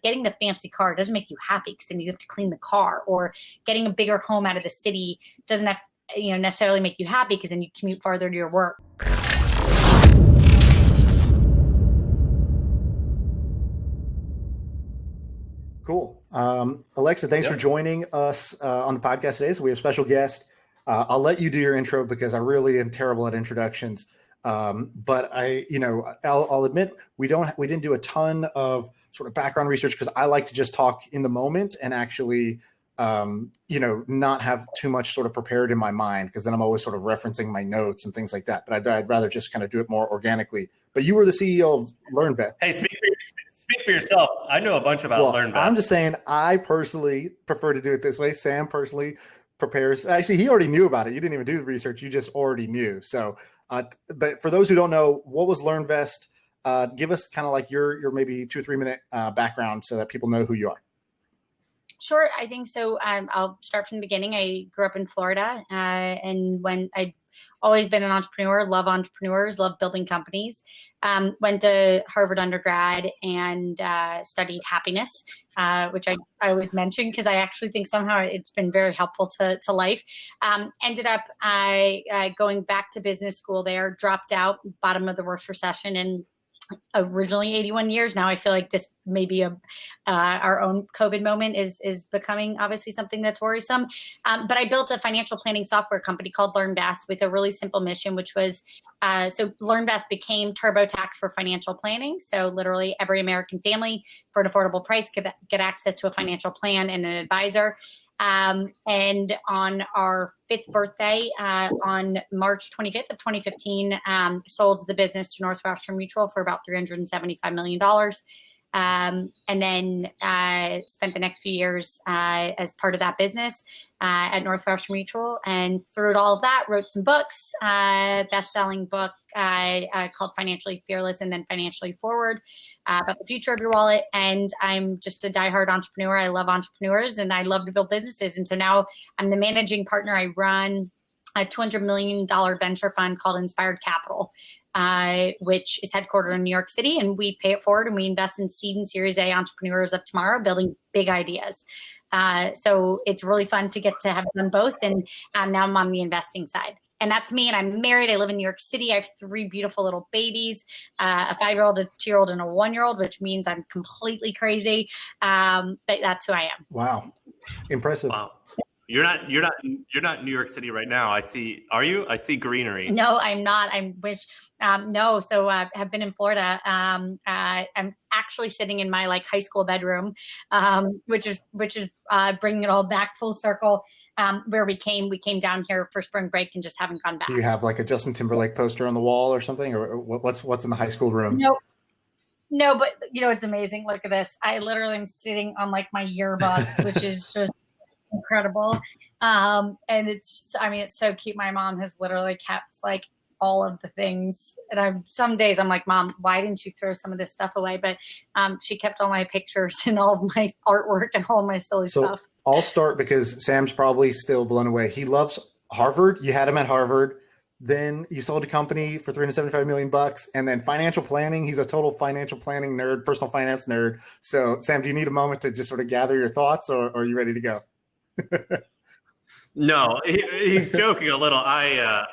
getting the fancy car doesn't make you happy because then you have to clean the car, or getting a bigger home out of the city doesn't have, necessarily make you happy because then you commute farther to your work. Cool. Alexa, thanks for joining us on the podcast today. So we have a special guest. I'll let you do your intro because I really am terrible at introductions. But I'll admit we didn't do a ton of sort of background research because I like to just talk in the moment and actually, not have too much sort of prepared in my mind, because then I'm always sort of referencing my notes and things like that. But I'd rather just kind of do it more organically. But you were the CEO of LearnVest. Hey, speak for yourself. I know a bunch about LearnVest. I'm just saying I personally prefer to do it this way. Sam personally prepares. Actually, he already knew about it. You didn't even do the research. You just already knew. So, but for those who don't know, what was LearnVest? Give us kind of like your maybe 2 or 3 minute background so that people know who you are. Sure, I think so. I'll start from the beginning. I grew up in Florida, and when I'd always been an entrepreneur, love entrepreneurs, love building companies. Went to Harvard undergrad and studied happiness, which I always mention because I actually think somehow it's been very helpful to life. Ended up going back to business school there, dropped out, bottom of the worst recession, and originally 81 years. Now I feel like this may be our own COVID moment is becoming obviously something that's worrisome. But I built a financial planning software company called LearnVest with a really simple mission, which was, so LearnVest became TurboTax for financial planning. So literally every American family for an affordable price could get access to a financial plan and an advisor. And on our 5th birthday, on March 25th of 2015, sold the business to Northwestern Mutual for about $375 million. And then spent the next few years as part of that business at Northwestern Mutual. And through all of that, wrote some books, best-selling book called Financially Fearless and then Financially Forward, about the future of your wallet. And I'm just a diehard entrepreneur. I love entrepreneurs and I love to build businesses. And so now I'm the managing partner. I run a $200 million venture fund called Inspired Capital, which is headquartered in New York City. And we pay it forward and we invest in seed and Series A entrepreneurs of tomorrow, building big ideas. So it's really fun to get to have done both. And now I'm on the investing side. And that's me. And I'm married. I live in New York City. I have 3 beautiful little babies, a 5-year-old, a 2-year-old, and a 1-year-old, which means I'm completely crazy. But that's who I am. Wow. Impressive. Wow. You're not in New York City right now. Are you? I see greenery. No, I'm not. I wish, no. So I have been in Florida. I'm actually sitting in my high school bedroom, which is bringing it all back full circle. Where we came down here for spring break and just haven't gone back. Do you have a Justin Timberlake poster on the wall or something, or what's in the high school room? No, but it's amazing. Look at this. I literally am sitting on my yearbooks, which is just incredible. And it's so cute. My mom has literally kept all of the things. And some days I'm like, Mom, why didn't you throw some of this stuff away? But she kept all my pictures and all of my artwork and all of my silly stuff. I'll start because Sam's probably still blown away. He loves Harvard. You had him at Harvard. Then you sold a company for $375 million, and then financial planning. He's a total financial planning nerd, personal finance nerd. So Sam, do you need a moment to just sort of gather your thoughts, or are you ready to go? No, he's joking a little. I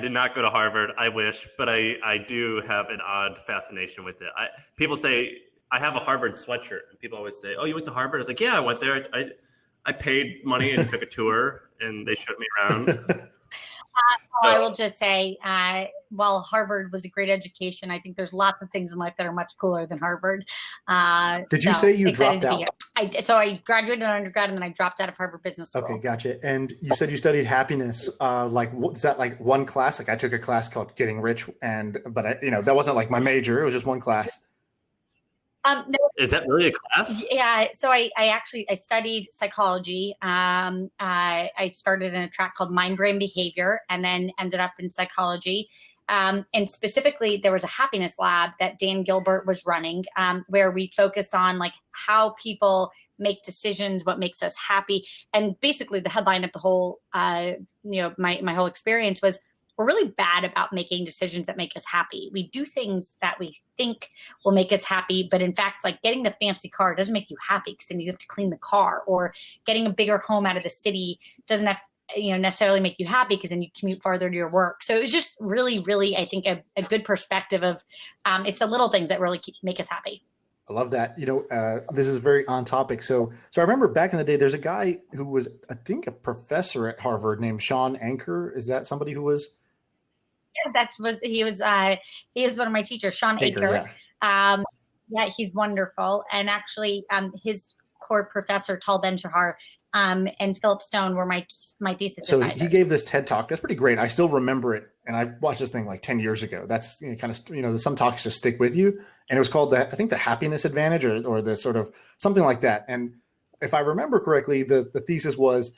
did not go to Harvard. I wish, but I do have an odd fascination with it. People say I have a Harvard sweatshirt, and people always say, "Oh, you went to Harvard?" I was like, "Yeah, I went there. I paid money and took a tour, and they showed me around." I will just say, while Harvard was a great education, I think there's lots of things in life that are much cooler than Harvard. Did you say you dropped out? So I graduated in undergrad and then I dropped out of Harvard Business School. Okay, gotcha. And you said you studied happiness. Is that one class? I took a class called Getting Rich, but that wasn't my major. It was just one class. No. Is that really a class? Yeah. So I studied psychology. I started in a track called Mind Brain Behavior and then ended up in psychology. And specifically, there was a happiness lab that Dan Gilbert was running, where we focused on how people make decisions, what makes us happy. And basically the headline of the whole, my whole experience was, we're really bad about making decisions that make us happy. We do things that we think will make us happy, but in fact, like getting the fancy car doesn't make you happy because then you have to clean the car, or getting a bigger home out of the city doesn't have, necessarily make you happy because then you commute farther to your work. So it was just really, really, I think, a good perspective of it's the little things that really make us happy. I love that. This is very on topic. So I remember back in the day, there's a guy who was, I think, a professor at Harvard named Shaan. Is that somebody who was? Yeah, he was one of my teachers, Shaan. Yeah, he's wonderful. And actually, his core professor, Tal Ben-Shahar, and Philip Stone were my thesis advisors. He gave this TED talk. That's pretty great. I still remember it. And I watched this thing like 10 years ago. That's some talks just stick with you. And it was called I think the happiness advantage or the sort of something like that. And if I remember correctly, the thesis was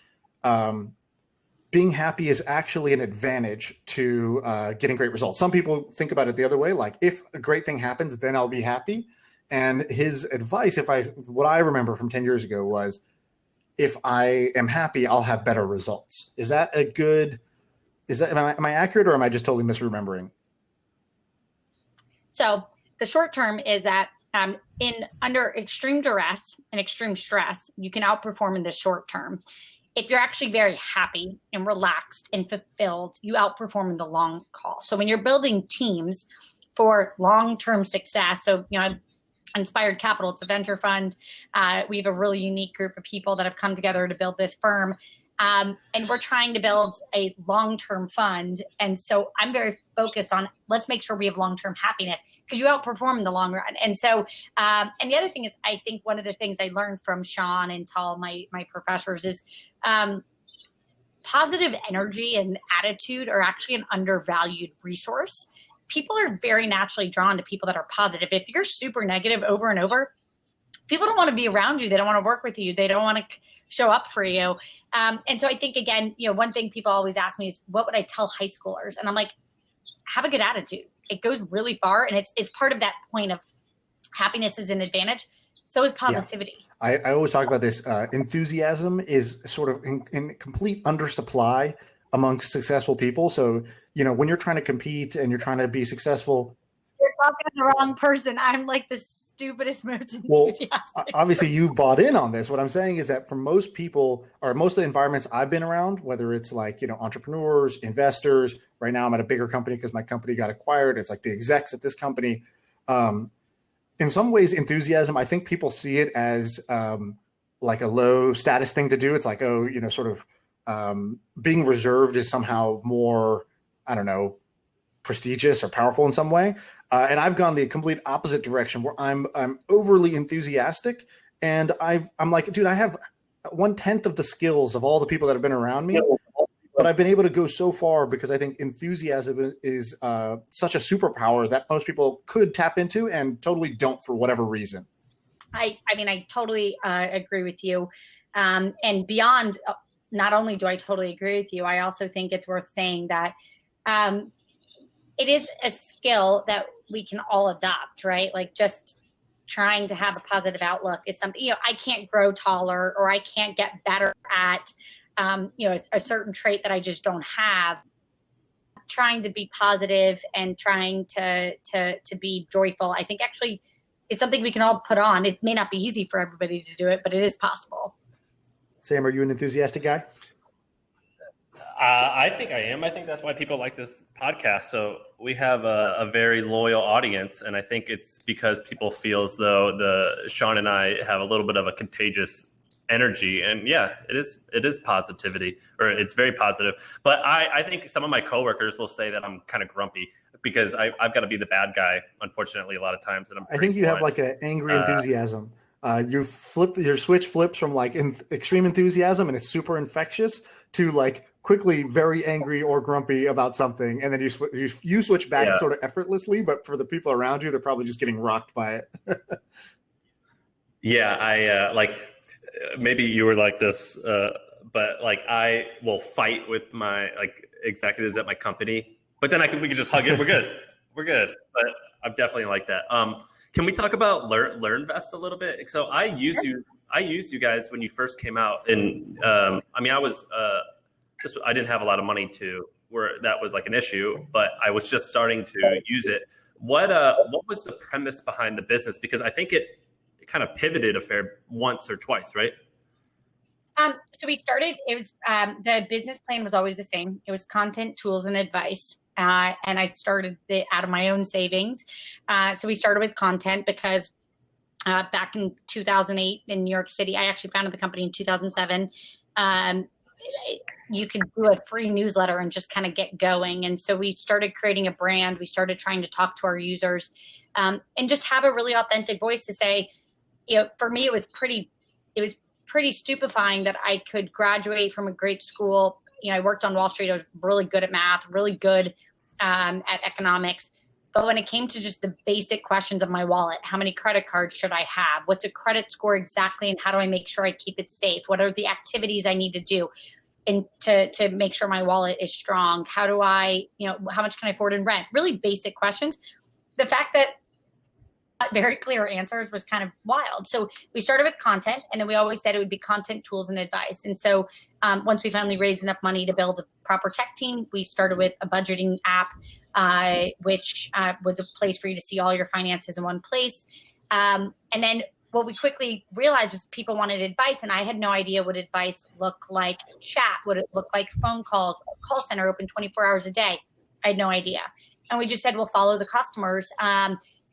being happy is actually an advantage to getting great results. Some people think about it the other way. Like if a great thing happens, then I'll be happy. And his advice, what I remember from 10 years ago was, if I am happy, I'll have better results. Am I accurate, or am I just totally misremembering? So the short term is that under extreme duress and extreme stress, you can outperform in the short term. If you're actually very happy and relaxed and fulfilled, you outperform in the long haul. So when you're building teams for long-term success, so Inspired Capital, it's a venture fund. We have a really unique group of people that have come together to build this firm. And we're trying to build a long-term fund. And so I'm very focused on, let's make sure we have long-term happiness, because you outperform in the long run. And so, and the other thing is, I think one of the things I learned from Shaan and Tal, my professors, is positive energy and attitude are actually an undervalued resource. People are very naturally drawn to people that are positive. If you're super negative over and over, people don't want to be around you. They don't want to work with you. They don't want to show up for you. And so I think, again, one thing people always ask me is, what would I tell high schoolers? And I'm like, have a good attitude. It goes really far. And it's part of that point of happiness is an advantage. So is positivity. Yeah. I always talk about this. Enthusiasm is sort of in complete undersupply amongst successful people. So, when you're trying to compete and you're trying to be successful, you're talking to the wrong person. I'm like the stupidest, most enthusiastic. Well, obviously you bought in on this. What I'm saying is that for most people, or most of the environments I've been around, whether it's like, entrepreneurs, investors, right now I'm at a bigger company because my company got acquired. It's like the execs at this company. In some ways, enthusiasm, I think people see it as like a low status thing to do. It's like, sort of being reserved is somehow more, I don't know, prestigious or powerful in some way. And I've gone the complete opposite direction, where I'm overly enthusiastic, and I'm like, dude, I have 1/10 of the skills of all the people that have been around me, but I've been able to go so far because I think enthusiasm is such a superpower that most people could tap into and totally don't for whatever reason. I mean, I totally agree with you. And beyond, not only do I totally agree with you, I also think it's worth saying that it is a skill that we can all adopt, right? Like just trying to have a positive outlook is something, I can't grow taller, or I can't get better at, a certain trait that I just don't have. Trying to be positive and trying to be joyful, I think actually is something we can all put on. It may not be easy for everybody to do it, but it is possible. Sam, are you an enthusiastic guy? I think I am. I think that's why people like this podcast. So we have a very loyal audience, and I think it's because people feel as though Shaan and I have a little bit of a contagious energy. And yeah, it is positivity, or it's very positive. But I think some of my coworkers will say that I'm kind of grumpy because I've got to be the bad guy, unfortunately, a lot of times. And I think you have like an angry enthusiasm. Your switch flips from like extreme enthusiasm, and it's super infectious, to like quickly very angry or grumpy about something, and then you switch back sort of effortlessly. But for the people around you, they're probably just getting rocked by it. Yeah, I like maybe you were like this, but like I will fight with my like executives at my company, but then we can just hug it. We're good. But I'm definitely like that. Can we talk about LearnVest a little bit? So I used you guys when you first came out, and I mean I didn't have a lot of money to where that was like an issue, but I was just starting to use it. What was the premise behind the business? Because I think it kind of pivoted once or twice, right? So we started, it was, the business plan was always the same. It was content, tools, and advice. And I started it out of my own savings. So we started with content because back in 2008 in New York City, I actually founded the company in 2007. You could do a free newsletter and just kind of get going. And so we started creating a brand. We started trying to talk to our users and just have a really authentic voice to say, for me, it was pretty stupefying that I could graduate from a great school. I worked on Wall Street. I was really good at math, really good at economics. But when it came to just the basic questions of my wallet, how many credit cards should I have? What's a credit score exactly? And how do I make sure I keep it safe? What are the activities I need to do to make sure my wallet is strong? How do I, how much can I afford in rent? Really basic questions. The fact that very clear answers was kind of wild. So we started with content, and then we always said it would be content, tools, and advice. And so once we finally raised enough money to build a proper tech team, we started with a budgeting app, which was a place for you to see all your finances in one place. And then what we quickly realized was people wanted advice, and I had no idea what advice looked like. Chat, what it looked like, phone calls, call center open 24 hours a day. I had no idea. And we just said, we'll follow the customers.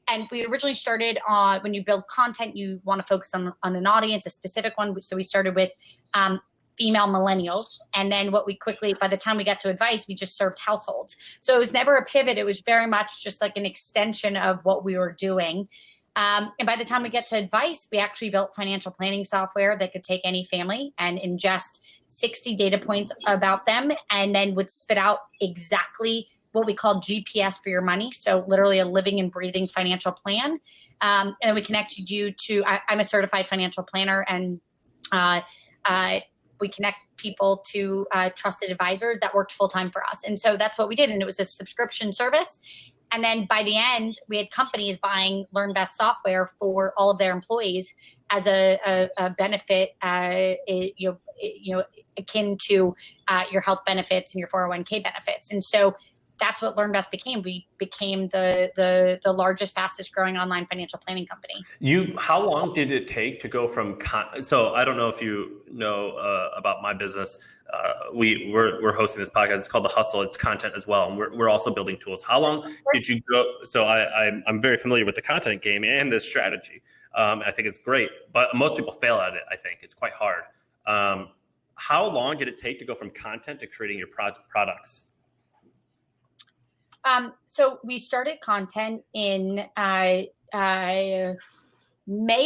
And we originally started on, when you build content, you want to focus on an audience, a specific one. So we started with female millennials. And then by the time we got to advice, we just served households. So it was never a pivot. It was very much just like an extension of what we were doing. And by the time we get to advice, we actually built financial planning software that could take any family and ingest 60 data points about them, and then would spit out exactly what we call GPS for your money. So literally a living and breathing financial plan. And then we connected you to, I'm a certified financial planner, and we connect people to trusted advisors that worked full-time for us. And so that's what we did. And it was a subscription service. And then by the end, we had companies buying LearnVest software for all of their employees as a benefit, akin to your health benefits and your 401k benefits. And so that's what LearnVest became. We became the largest, fastest growing online financial planning company. How long did it take to go from, so I don't know if you know about my business. We're hosting this podcast. It's called The Hustle. It's content as well. And we're also building tools. How long did you go? So I'm very familiar with the content game and this strategy. I think it's great, but most people fail at it. I think it's quite hard. How long did it take to go from content to creating your products? So we started content in May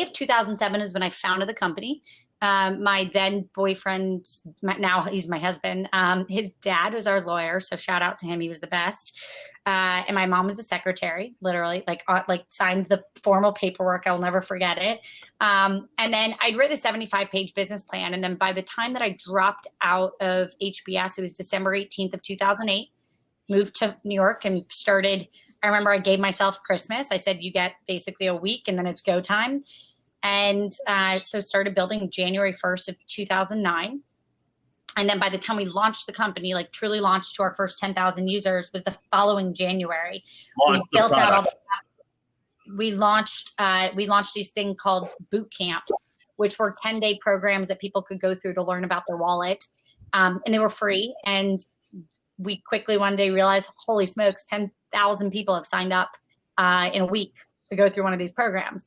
of 2007 is when I founded the company. My then boyfriend, now he's my husband, his dad was our lawyer. So shout out to him. He was the best. And my mom was the secretary, literally, like signed the formal paperwork. I'll never forget it. And then I'd written a 75-page business plan. And then by the time that I dropped out of HBS, it was December 18th of 2008. Moved to New York and started. I remember I gave myself Christmas. I said, you get basically a week and then it's go time. And so started building January 1st of 2009. And then by the time we launched the company, like truly launched to our first 10,000 users, was the following January. We built out all we launched these thing called boot camps, which were 10-day programs that people could go through to learn about their wallet. And they were free. And we quickly one day realized, holy smokes, 10,000 people have signed up in a week to go through one of these programs.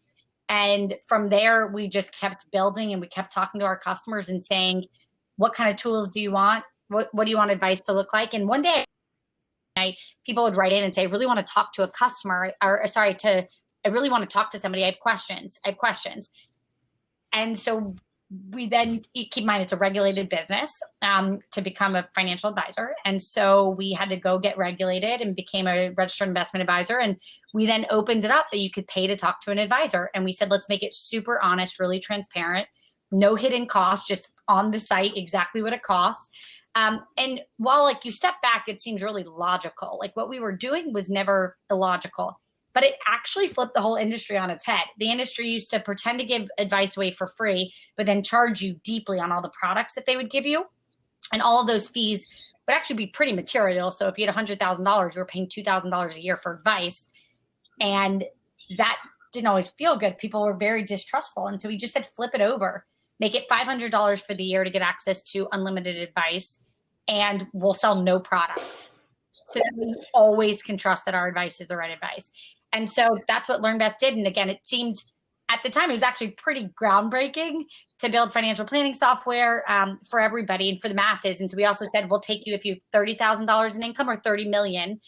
And from there, we just kept building, and we kept talking to our customers and saying, what kind of tools do you want? What do you want advice to look like? And one day people would write in and say, I really want to talk to a customer, I really want to talk to somebody. I have questions. And so we then, keep in mind, it's a regulated business to become a financial advisor. And so we had to go get regulated and became a registered investment advisor. And we then opened it up that you could pay to talk to an advisor. And we said, let's make it super honest, really transparent, no hidden costs, just on the site, exactly what it costs. And while you step back, it seems really logical. Like what we were doing was never illogical. But it actually flipped the whole industry on its head. The industry used to pretend to give advice away for free, but then charge you deeply on all the products that they would give you. And all of those fees would actually be pretty material. So if you had $100,000, you were paying $2,000 a year for advice. And that didn't always feel good. People were very distrustful. And so we just said, flip it over, make it $500 for the year to get access to unlimited advice, and we'll sell no products. So that we always can trust that our advice is the right advice. And so that's what LearnVest did. And again, it seemed at the time, it was actually pretty groundbreaking to build financial planning software for everybody and for the masses. And so we also said, we'll take you if you have $30,000 in income or $30 million.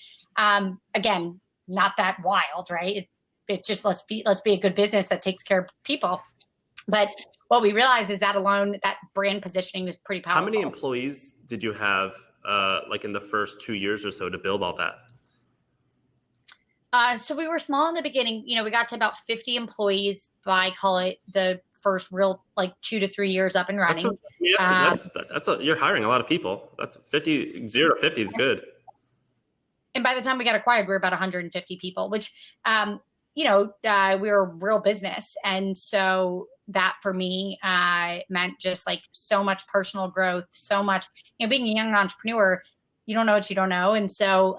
Again, not that wild, right? It's just, let's be a good business that takes care of people. But what we realized is that alone, that brand positioning was pretty powerful. How many employees did you have like in the first 2 years or so to build all that? So we were small in the beginning. We got to about 50 employees by, call it, the first real 2 to 3 years up and running. You're hiring a lot of people. That's 50, 0 to 50 is good. And by the time we got acquired, we were about 150 people, which, we were a real business. And so that for me meant just so much personal growth, so much, being a young entrepreneur, you don't know what you don't know. And so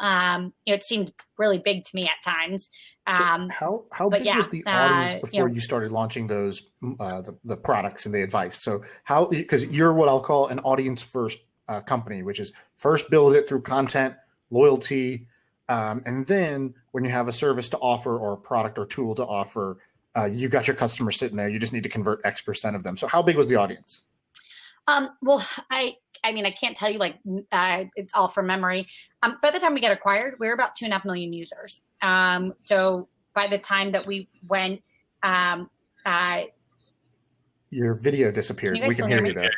it seemed really big to me at times. So how big was the audience before you started launching those, the products and the advice? So because you're what I'll call an audience first company, which is first build it through content, loyalty. And then when you have a service to offer or a product or tool to offer, you got your customers sitting there. You just need to convert X% of them. So how big was the audience? Well, I mean, I can't tell you it's all from memory. By the time we got acquired, we were about 2.5 million users. So by the time that we went, your video disappeared. We can hear you there.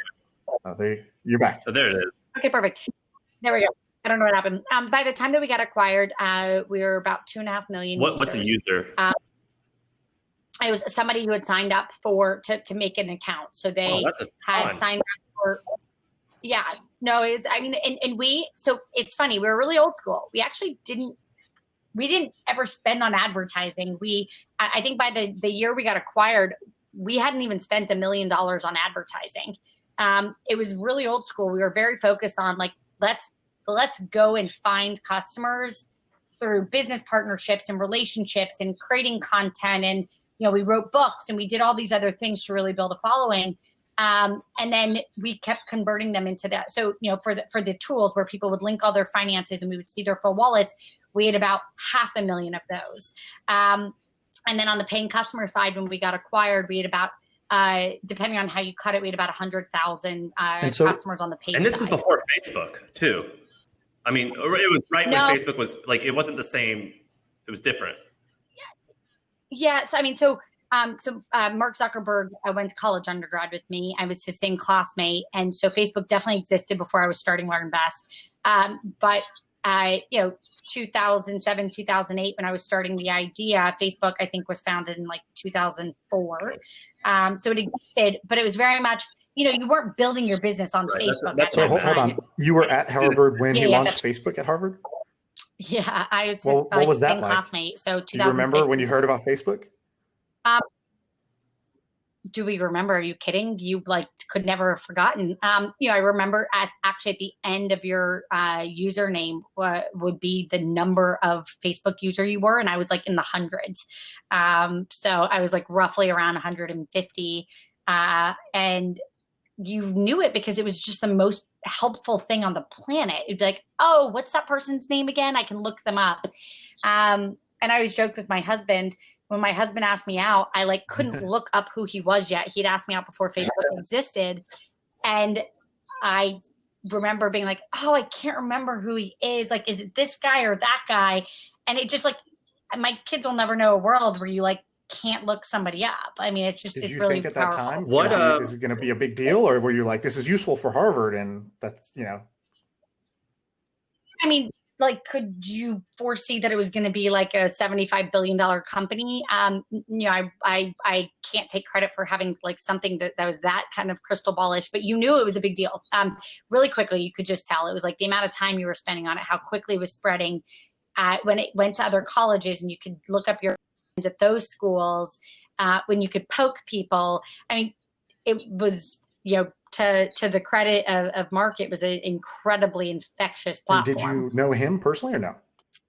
You're back. So there it is. Okay, perfect. There we go. I don't know what happened. By the time that we got acquired, we were about 2.5 million users. What's a user? I was somebody who had signed up to make an account. So they had signed up for, so it's funny. We were really old school. We actually didn't ever spend on advertising. I think by the year we got acquired, we hadn't even spent $1 million on advertising. It was really old school. We were very focused on let's go and find customers through business partnerships and relationships and creating content. And, we wrote books and we did all these other things to really build a following. And then we kept converting them into that. So, for the tools where people would link all their finances and we would see their full wallets, we had about 500,000 of those. And then on the paying customer side, when we got acquired, we had about, depending on how you cut it, we had about 100,000 customers on the paid side. And this is before Facebook too. I mean, it was right when Facebook was it wasn't the same. It was different. Yeah. So, I mean, Mark Zuckerberg, I went to college undergrad with me. I was his same classmate. And so Facebook definitely existed before I was starting LearnVest. But 2007, 2008, when I was starting the idea, Facebook, I think, was founded in 2004. So it existed, but it was very much, you weren't building your business on Facebook. So hold on. You were at Harvard when he launched Facebook at Harvard? Yeah, I was what was that same classmate. So 2006. Do you remember when you heard about Facebook? Do we remember? Are you kidding? You could never have forgotten. I remember at the end of your username would be the number of Facebook user you were, and I was in the hundreds. So I was roughly around 150, and you knew it because it was just the most helpful thing on the planet. It'd be oh, what's that person's name again? I can look them up. And I always joked with my husband. When my husband asked me out, I couldn't look up who he was yet. He'd asked me out before Facebook existed. And I remember being oh, I can't remember who he is. Is it this guy or that guy? And it just my kids will never know a world where you can't look somebody up. I mean, it's just, Did it's you really think at powerful. that time, this is going to be a big deal? Or were you this is useful for Harvard and that's, I mean, could you foresee that it was going to be a $75 billion company? I can't take credit for having something that was that kind of crystal ballish, but you knew it was a big deal. Really quickly, you could just tell. It was the amount of time you were spending on it, how quickly it was spreading. When it went to other colleges and you could look up your friends at those schools, when you could poke people. I mean, it was, to the credit of Mark, it was an incredibly infectious platform. And did you know him personally or no?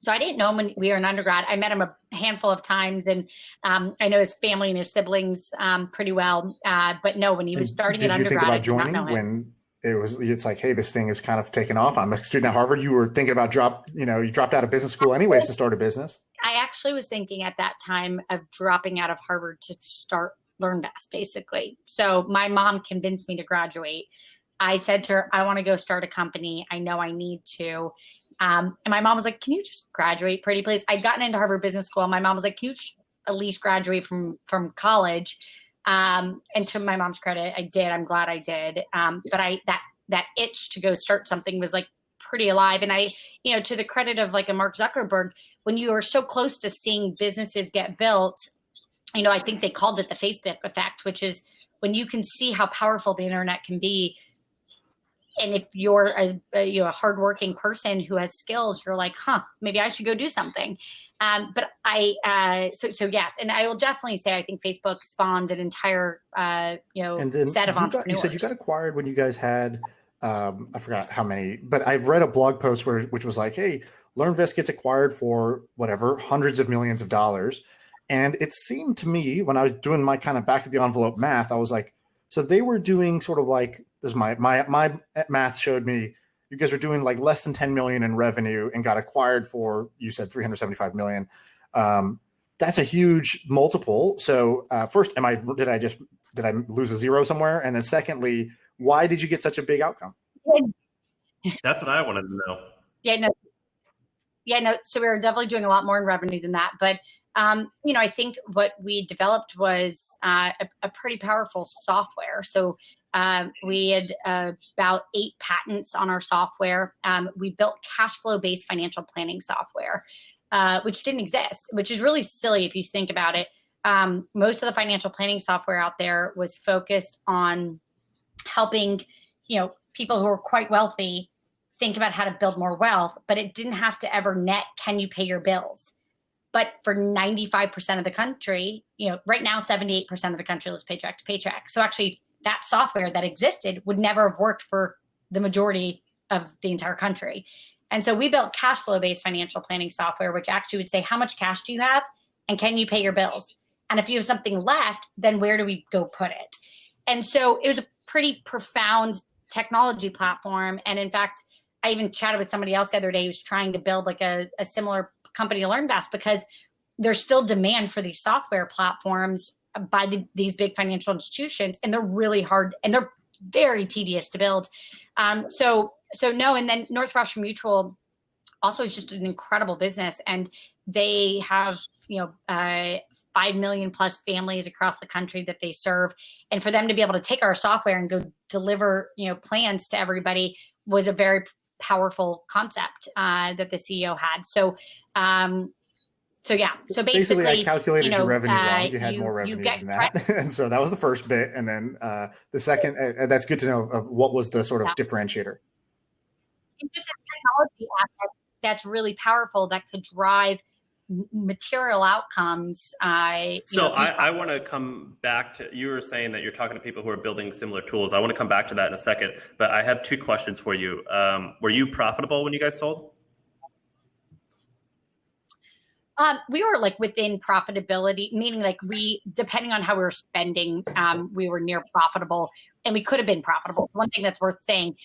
So I didn't know him when we were in undergrad. I met him a handful of times, and I know his family and his siblings pretty well. But no, when he was starting at undergrad, did you think about I did not know joining him. when it's like, hey, this thing is kind of taken off? I'm a student at Harvard. You were thinking about you dropped out of business school anyways to start a business. I actually was thinking at that time of dropping out of Harvard to start LearnVest, basically. So my mom convinced me to graduate. I said to her, I want to go start a company. I know I need to. And my mom was like, can you just graduate pretty please? I'd gotten into Harvard Business School. My mom was like, can you at least graduate from college? And to my mom's credit, I did. I'm glad I did. But that itch to go start something was like pretty alive. And I, to the credit of like a Mark Zuckerberg, when you are so close to seeing businesses get built, I think they called it the Facebook effect, which is when you can see how powerful the internet can be. And if you're a hardworking person who has skills, you're like, maybe I should go do something. But so yes, and I will definitely say I think Facebook spawned an entire set of entrepreneurs. You said you got acquired when you guys had I forgot how many, but I've read a blog post which was like, hey, LearnVest gets acquired for whatever hundreds of millions of dollars, and it seemed to me when I was doing my kind of back of the envelope math, I was like, so they were doing sort of like this. My math showed me you guys were doing like less than 10 million in revenue and got acquired for, you said 375 million. That's a huge multiple. So first, did I lose a zero somewhere? And then secondly, why did you get such a big outcome? That's what I wanted to know. Yeah, no. So we were definitely doing a lot more in revenue than that. But, I think what we developed was a pretty powerful software. So we had about 8 patents on our software. We built cash flow based financial planning software, which didn't exist, which is really silly if you think about it. Most of the financial planning software out there was focused on helping, people who are quite wealthy think about how to build more wealth, but it didn't have to ever net, can you pay your bills? But for 95% of the country, right now, 78% of the country lives paycheck to paycheck. So actually that software that existed would never have worked for the majority of the entire country. And so we built cash flow based financial planning software, which actually would say, how much cash do you have? And can you pay your bills? And if you have something left, then where do we go put it? And so it was a pretty profound technology platform. And in fact, I even chatted with somebody else the other day who's trying to build like a similar company to LearnVest, because there's still demand for these software platforms by these big financial institutions, and they're really hard and they're very tedious to build. So no, and then Northwestern Mutual also is just an incredible business, and they have 5 million plus families across the country that they serve, and for them to be able to take our software and go deliver plans to everybody was a very powerful concept that the CEO had. So basically I calculated your revenue wrong. You had more revenue than that. And so that was the first bit. And then the second, that's good to know, of what was the sort of differentiator. It's just a technology asset that's really powerful that could drive material outcomes. I want to come back to, you were saying that you're talking to people who are building similar tools. I want to come back to that in a second, but I have 2 questions for you. Were you profitable when you guys sold? We were like within profitability, meaning like depending on how we were spending, we were near profitable, and we could have been profitable. One thing that's worth saying,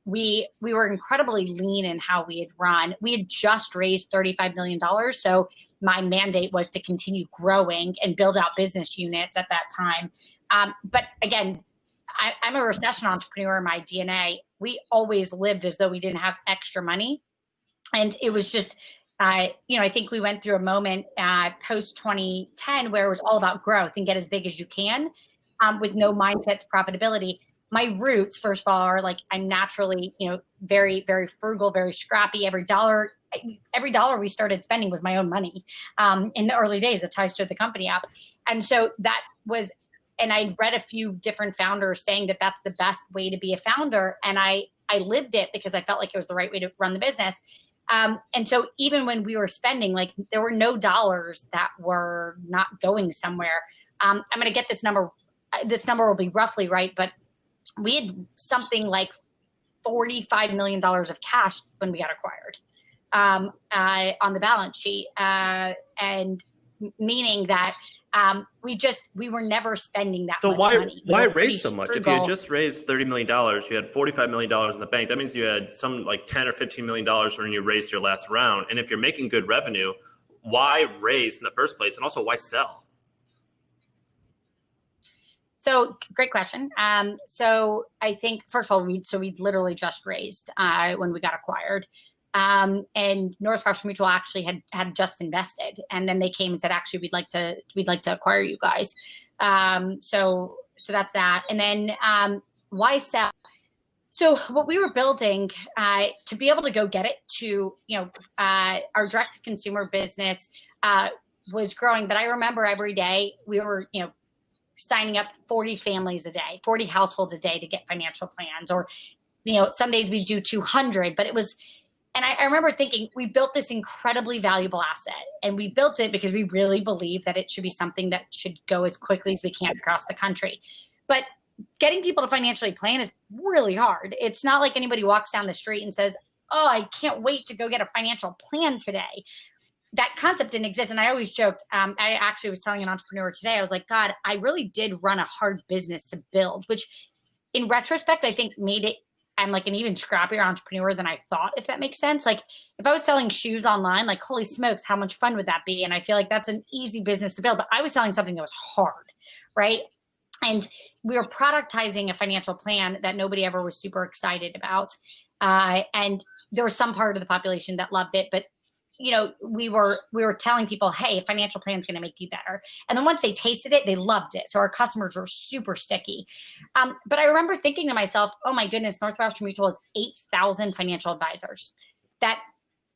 we were incredibly lean in how we had run. We had just raised $35 million. So my mandate was to continue growing and build out business units at that time. But again, I'm a recession entrepreneur in my DNA. We always lived as though we didn't have extra money. And it was just, I think we went through a moment post 2010 where it was all about growth and get as big as you can, with no mindset to profitability. My roots, first of all, are like, I'm naturally, very, very frugal, very scrappy. Every dollar we started spending was my own money. In the early days, that's how I stood the company up. And so that was, and I read a few different founders saying that that's the best way to be a founder. And I lived it because I felt like it was the right way to run the business. And so even when we were spending, like, there were no dollars that were not going somewhere. I'm going to get this number. This number will be roughly right, but we had something like $45 million of cash when we got acquired on the balance sheet. And meaning that we were never spending that much money. Why raise so much? If you had just raised $30 million, you had $45 million in the bank. That means you had some like $10 or $15 million when you raised your last round. And if you're making good revenue, why raise in the first place? And also, why sell? So great question. So I think, first of all, we literally just raised when we got acquired. And Northwestern Mutual actually had just invested, and then they came and said, actually, we'd like to acquire you guys. So that's that. And then why sell? So what we were building to be able to go get it to, our direct to consumer business was growing. But I remember every day we were, signing up 40 families a day, 40 households a day to get financial plans, or, some days we do 200, but it was. And I remember thinking, we built this incredibly valuable asset, and we built it because we really believe that it should be something that should go as quickly as we can across the country. But getting people to financially plan is really hard. It's not like anybody walks down the street and says, oh, I can't wait to go get a financial plan today. That concept didn't exist. And I always joked, I actually was telling an entrepreneur today, I was like, God, I really did run a hard business to build, which in retrospect, I think made it, I'm like an even scrappier entrepreneur than I thought, if that makes sense. Like if I was selling shoes online, like holy smokes, how much fun would that be? And I feel like that's an easy business to build, but I was selling something that was hard, right? And we were productizing a financial plan that nobody ever was super excited about. And there was some part of the population that loved it, but we were telling people, hey, a financial plan is going to make you better. And then once they tasted it, they loved it. So our customers were super sticky. But I remember thinking to myself, oh my goodness, Northwestern Mutual has 8,000 financial advisors that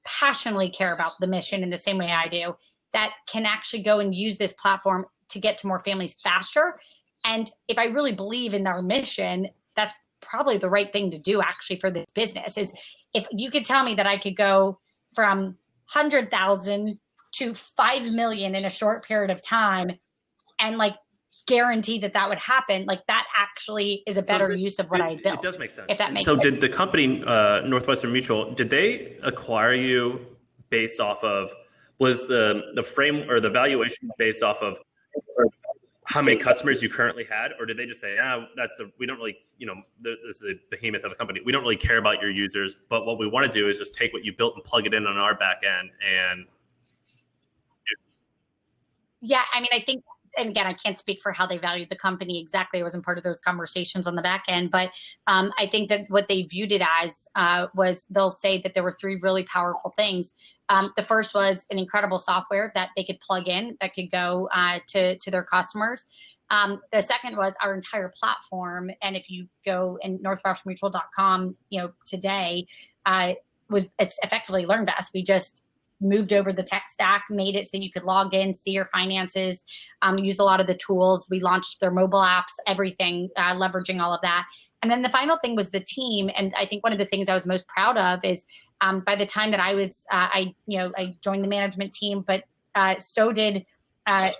passionately care about the mission in the same way I do, that can actually go and use this platform to get to more families faster. And if I really believe in our mission, that's probably the right thing to do actually for this business. Is if you could tell me that I could go from 100,000 to 5 million in a short period of time, and like guarantee that would happen, like that actually is a better use of what I built. It does make sense. If that makes sense. So did the company Northwestern Mutual, did they acquire you based off of, was the frame or the valuation based off of how many customers you currently had, or did they just say, we don't really, this is a behemoth of a company, we don't really care about your users, but what we want to do is just take what you built and plug it in on our back end and. Yeah, I mean, I think, and again, I can't speak for how they valued the company exactly. I wasn't part of those conversations on the back end, but I think that what they viewed it as was, they'll say that there were three really powerful things. The first was an incredible software that they could plug in that could go to their customers. The second was our entire platform. And if you go in northwesternmutual.com, today was effectively LearnVest. We just moved over the tech stack, made it so you could log in, see your finances, use a lot of the tools. We launched their mobile apps, everything, leveraging all of that. And then the final thing was the team. And I think one of the things I was most proud of is by the time that I was, I joined the management team, but so did at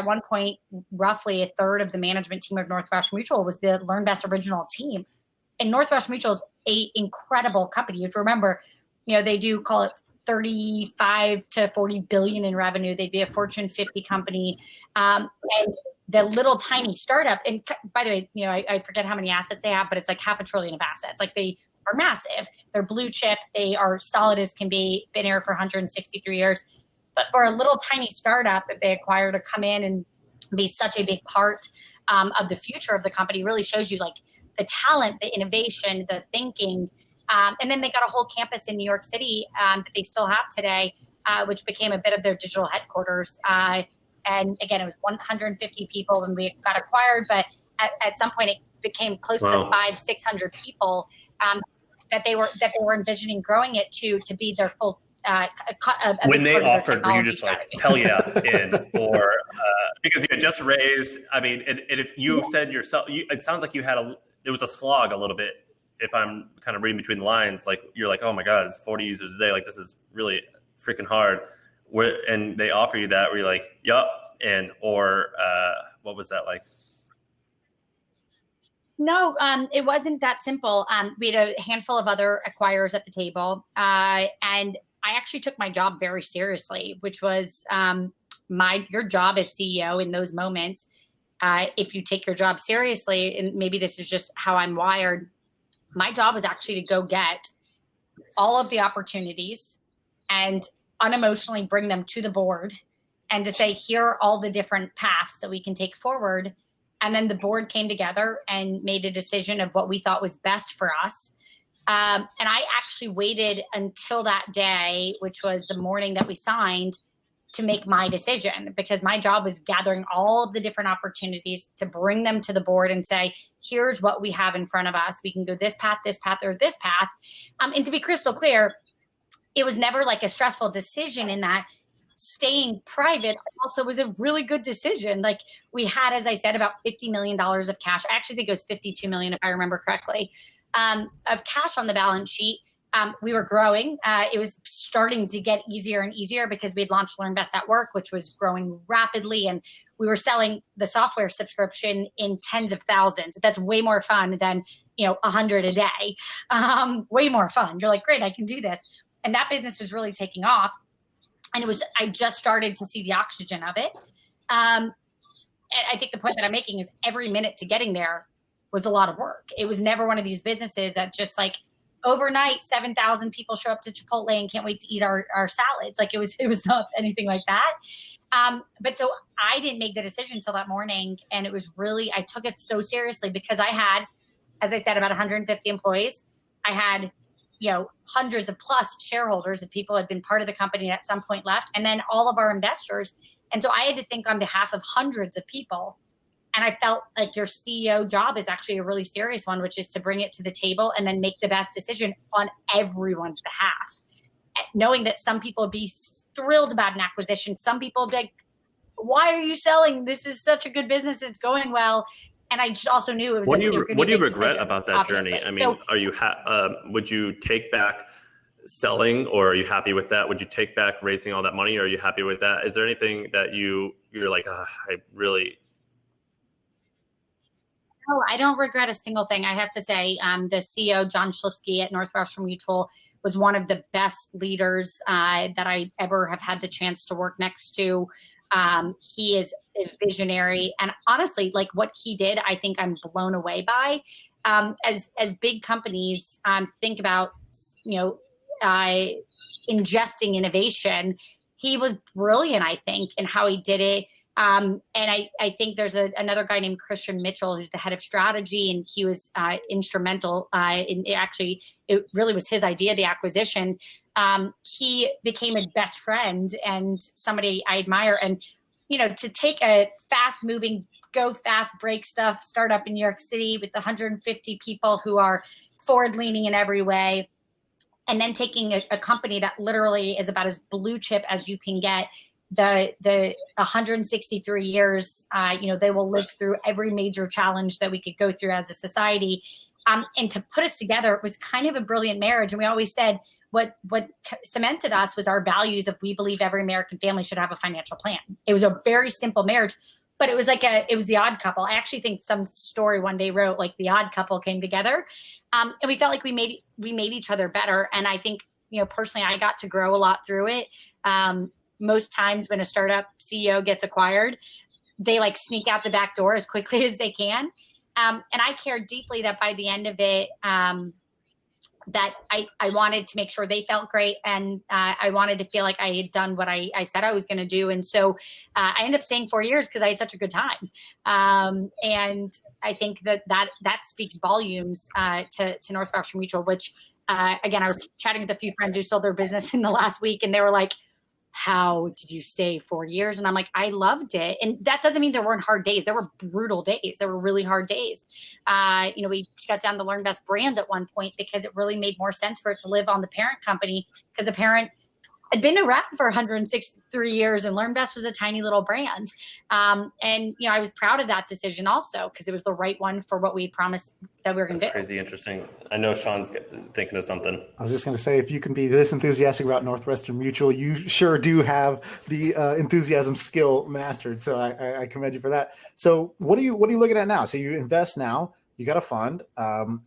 one point, roughly a third of the management team of Northwestern Mutual was the LearnVest original team. And Northwestern Mutual is an incredible company. You have to remember, they do call it 35 to 40 billion in revenue. They'd be a Fortune 50 company. And the little tiny startup, and by the way, I forget how many assets they have, but it's like $500 billion of assets. Like they are massive. They're blue chip. They are solid as can be, been here for 163 years. But for a little tiny startup that they acquire to come in and be such a big part of the future of the company really shows you like the talent, the innovation, the thinking. And then they got a whole campus in New York City that they still have today, which became a bit of their digital headquarters. And again, it was 150 people when we got acquired, but at some point it became close to 500-600 people that they were envisioning growing it to be their full. When they offered, were you just like, hell yeah, in, or because you had just raised? I mean, and if you said yourself, it sounds like it was a slog a little bit. If I'm kind of reading between the lines, like you're like, oh my God, it's 40 users a day. Like this is really freaking hard. And they offer you that where you're like, yup. And, or what was that like? No, it wasn't that simple. We had a handful of other acquirers at the table, and I actually took my job very seriously, which was your job as CEO in those moments. If you take your job seriously, and maybe this is just how I'm wired, my job was actually to go get all of the opportunities and unemotionally bring them to the board and to say, here are all the different paths that we can take forward. And then the board came together and made a decision of what we thought was best for us. And I actually waited until that day, which was the morning that we signed, to make my decision, because my job was gathering all of the different opportunities to bring them to the board and say, here's what we have in front of us. We can go this path, or this path. And to be crystal clear, it was never like a stressful decision in that. Staying private also was a really good decision. Like, we had, as I said, about $50 million of cash. I actually think it was 52 million, if I remember correctly, of cash on the balance sheet. We were growing. It was starting to get easier and easier because we'd launched LearnVest at Work, which was growing rapidly. And we were selling the software subscription in tens of thousands. That's way more fun than, 100 a day. Way more fun. You're like, great, I can do this. And that business was really taking off. And I just started to see the oxygen of it. And I think the point that I'm making is every minute to getting there was a lot of work. It was never one of these businesses that just like, overnight, 7,000 people show up to Chipotle and can't wait to eat our salads. Like, it was not anything like that. But so I didn't make the decision until that morning. And it was really, I took it so seriously because I had, as I said, about 150 employees. I had, hundreds of plus shareholders, of people had been part of the company and at some point left, and then all of our investors. And so I had to think on behalf of hundreds of people. And I felt like your CEO job is actually a really serious one, which is to bring it to the table and then make the best decision on everyone's behalf. Knowing that some people would be thrilled about an acquisition. Some people would be like, why are you selling? This is such a good business. It's going well. And I just also knew it was. What do you regret about that journey? I mean, are you would you take back selling, or are you happy with that? Would you take back raising all that money, or are you happy with that? Is there anything that you're like, I really... No, I don't regret a single thing. I have to say, the CEO, John Schlifsky at Northwestern Mutual, was one of the best leaders that I ever have had the chance to work next to. He is a visionary, and honestly, like what he did, I think I'm blown away by. As big companies think about, ingesting innovation, he was brilliant, I think, in how he did it. And I think there's another guy named Christian Mitchell, who's the head of strategy, and he was instrumental in it really was his idea, the acquisition. He became a best friend and somebody I admire. And, to take a fast moving, go fast, break stuff startup in New York City with 150 people who are forward leaning in every way, and then taking a company that literally is about as blue chip as you can get. The 163 years, they will live through every major challenge that we could go through as a society. And to put us together, it was kind of a brilliant marriage. And we always said what cemented us was our values of, we believe every American family should have a financial plan. It was a very simple marriage, but it was it was the odd couple. I actually think some story one day wrote like the odd couple came together. And we felt like we made each other better. And I think, personally, I got to grow a lot through it. Most times when a startup CEO gets acquired, they like sneak out the back door as quickly as they can. And I cared deeply that by the end of it, that I wanted to make sure they felt great. And I wanted to feel like I had done what I said I was going to do. And so I ended up staying 4 years because I had such a good time. And I think that speaks volumes to Northwestern Mutual, which again, I was chatting with a few friends who sold their business in the last week, and they were like, how did you stay 4 years? And I'm like, I loved it. And that doesn't mean there weren't hard days. There were brutal days. There were really hard days. We shut down the LearnVest brand at one point because it really made more sense for it to live on the parent company, because the parent had been around for 163 years and LearnVest was a tiny little brand. And I was proud of that decision also, because it was the right one for what we promised that we were going to do. Crazy interesting. I know Shaan's thinking of something. I was just going to say, if you can be this enthusiastic about Northwestern Mutual, you sure do have the enthusiasm skill mastered. So I commend you for that. So what are you looking at now? So you invest now. you got a fund,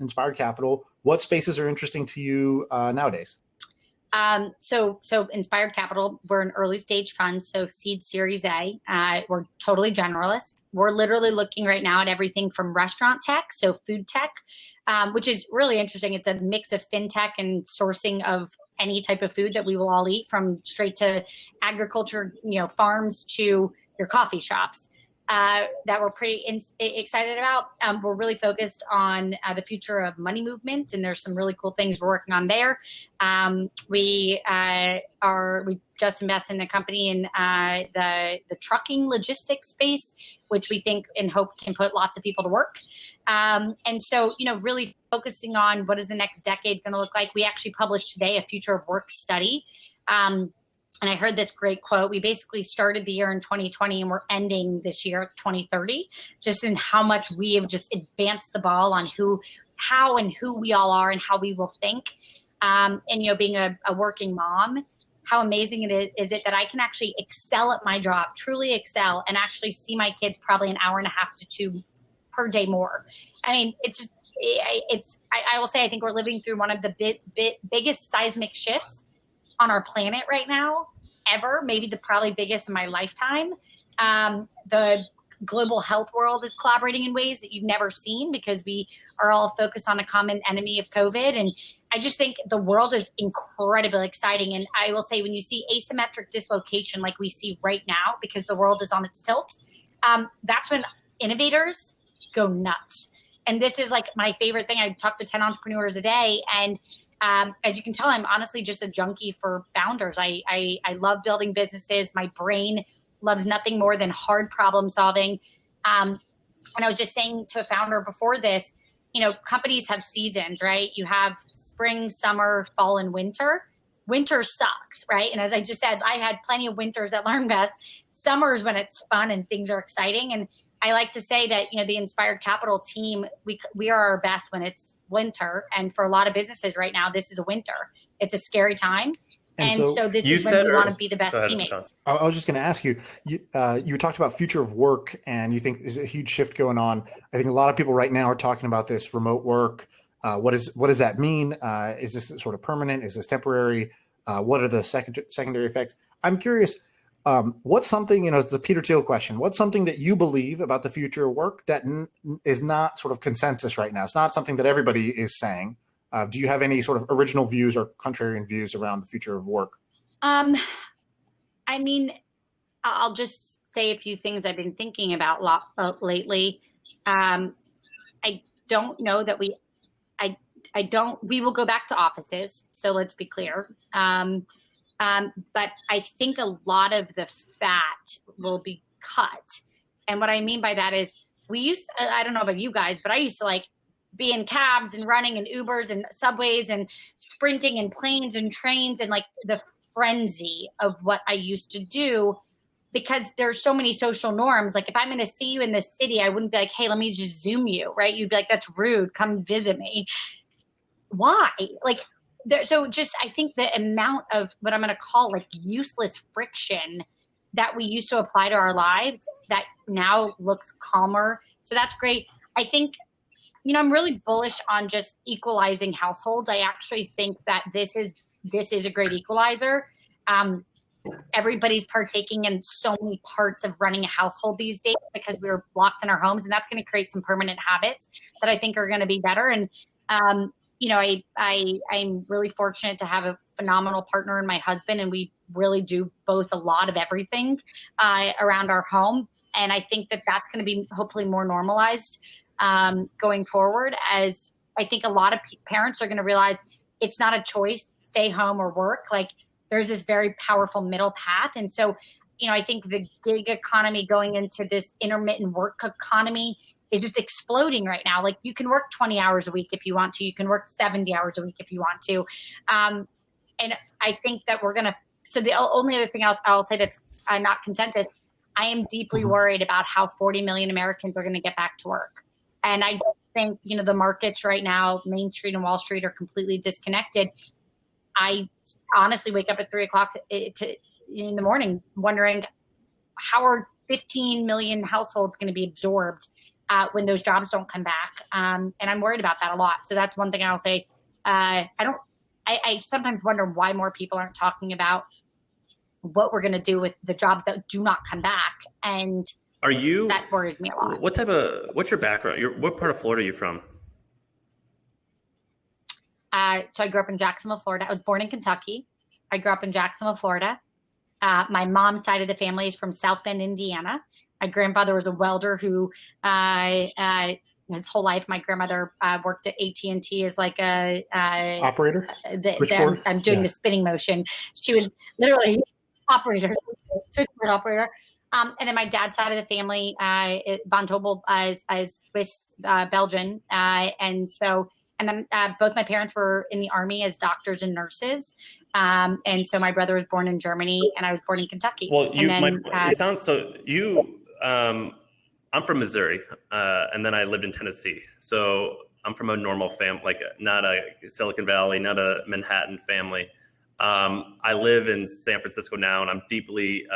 Inspired Capital. What spaces are interesting to you nowadays? So Inspired Capital, we're an early stage fund, so seed Series A. We're totally generalist. We're literally looking right now at everything from restaurant tech, so food tech, which is really interesting. It's a mix of fintech and sourcing of any type of food that we will all eat, from straight to agriculture, farms to your coffee shops. That we're pretty excited about. We're really focused on the future of money movement, and there's some really cool things we're working on there. We just invested in a company in the trucking logistics space, which we think and hope can put lots of people to work. And so, really focusing on what is the next decade going to look like. We actually published today a future of work study. And I heard this great quote. We basically started the year in 2020 and we're ending this year at 2030, just in how much we have just advanced the ball on how and who we all are and how we will think. And, being a working mom, how amazing is it that I can actually excel at my job, truly excel, and actually see my kids probably an hour and a half to 2 per day more. I mean, I will say, I think we're living through one of the biggest seismic shifts on our planet right now, ever, maybe the probably biggest in my lifetime. The global health world is collaborating in ways that you've never seen because we are all focused on a common enemy of COVID. And I just think the world is incredibly exciting. And I will say, when you see asymmetric dislocation like we see right now, because the world is on its tilt, that's when innovators go nuts. And this is like my favorite thing. I talk to 10 entrepreneurs a day, and as you can tell, I'm honestly just a junkie for founders. I love building businesses. My brain loves nothing more than hard problem solving. And I was just saying to a founder before this, companies have seasons, right? You have spring, summer, fall, and winter. Winter sucks, right? And as I just said, I had plenty of winters at LearnVest. Summer is when it's fun and things are exciting. And I like to say that, the Inspired Capital team, we are our best when it's winter. And for a lot of businesses right now, this is a winter. It's a scary time. And so this is when we want to be the best teammates. I was just going to ask you, you talked about future of work, and you think there's a huge shift going on. I think a lot of people right now are talking about this remote work. What does that mean? Is this sort of permanent? Is this temporary? What are the secondary effects? I'm curious. What's something, it's the Peter Thiel question. What's something that you believe about the future of work that is not sort of consensus right now? It's not something that everybody is saying. Do you have any sort of original views or contrarian views around the future of work? I mean, I'll just say a few things I've been thinking about lately. I don't know that we will go back to offices. So let's be clear. But I think a lot of the fat will be cut. And what I mean by that is I don't know about you guys, but I used to be in cabs and running and Ubers and subways and sprinting and planes and trains and the frenzy of what I used to do, because there's so many social norms. Like if I'm going to see you in the city, I wouldn't be like, hey, let me just Zoom you, right? You'd be like, that's rude. Come visit me. Why? So just, I think the amount of what I'm going to call useless friction that we used to apply to our lives that now looks calmer. So that's great. I think, I'm really bullish on just equalizing households. I actually think that this is a great equalizer. Everybody's partaking in so many parts of running a household these days because we're locked in our homes, and that's going to create some permanent habits that I think are going to be better. And, I'm really fortunate to have a phenomenal partner in my husband, and we really do both a lot of everything around our home. And I think that that's going to be hopefully more normalized going forward, as I think a lot of parents are going to realize it's not a choice, stay home or work. There's this very powerful middle path. And so, I think the gig economy going into this intermittent work economy is just exploding right now. You can work 20 hours a week if you want to. You can work 70 hours a week if you want to. And I think that so the only other thing I'll say that's not consensus, I am deeply worried about how 40 million Americans are going to get back to work. And I don't think, the markets right now, Main Street and Wall Street, are completely disconnected. I honestly wake up at 3:00 in the morning wondering, how are 15 million households going to be absorbed when those jobs don't come back. And I'm worried about that a lot. So that's one thing I'll say. I sometimes wonder why more people aren't talking about what we're going to do with the jobs that do not come back. And that worries me a lot. What's your background? What part of Florida are you from? So I grew up in Jacksonville, Florida. I was born in Kentucky. I grew up in Jacksonville, Florida. My mom's side of the family is from South Bend, Indiana. My grandfather was a welder who, his whole life, my grandmother worked at AT&T as like a operator. I'm doing the spinning motion. She was literally operator, switchboard operator. And then my dad's side of the family, Von Tobel, as Swiss Belgian, and then both my parents were in the Army as doctors and nurses. And so my brother was born in Germany and I was born in Kentucky. Well, it sounds so I'm from Missouri, and then I lived in Tennessee. So I'm from a normal family, like not a Silicon Valley, not a Manhattan family. I live in San Francisco now, and I'm deeply,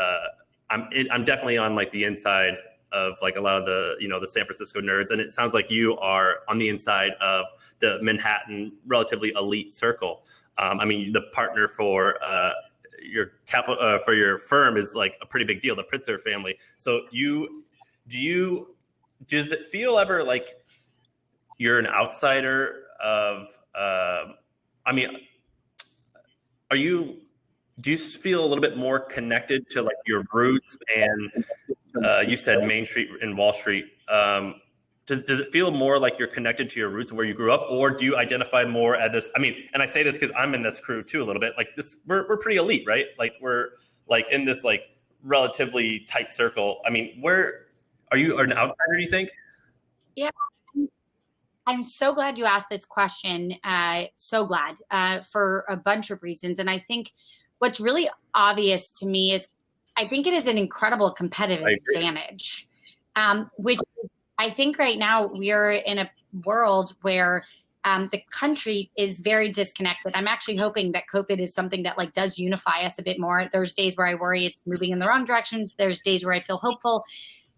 I'm definitely on like the inside of like a lot of the, the San Francisco nerds. And it sounds like you are on the inside of the Manhattan relatively elite circle. I mean, the partner for your capital for your firm is like a pretty big deal, the Pritzker family. So does it feel ever like you're an outsider of, do you feel a little bit more connected to like your roots and you said Main Street and Wall Street. Does it feel more like you're connected to your roots where you grew up, or do you identify more at this? I mean, and I say this because I'm in this crew too a little bit. Like this, we're pretty elite, right? Like we're like in this like relatively tight circle. I mean, where are you an outsider? Do you think? Yeah, I'm so glad you asked this question. So glad for a bunch of reasons, and I think what's really obvious to me is I think it is an incredible competitive advantage, which I think right now we are in a world where the country is very disconnected. I'm actually hoping that COVID is something that like does unify us a bit more. There's days where I worry it's moving in the wrong direction. There's days where I feel hopeful.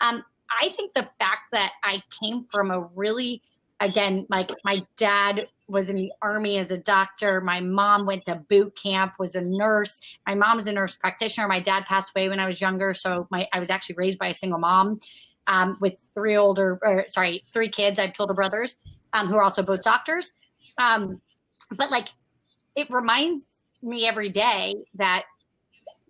I think the fact that I came from a really, again, like my dad was in the Army as a doctor. My mom went to boot camp, was a nurse. My mom was a nurse practitioner. My dad passed away when I was younger. So I was actually raised by a single mom with three kids. I have two older brothers who are also both doctors. But like, it reminds me every day that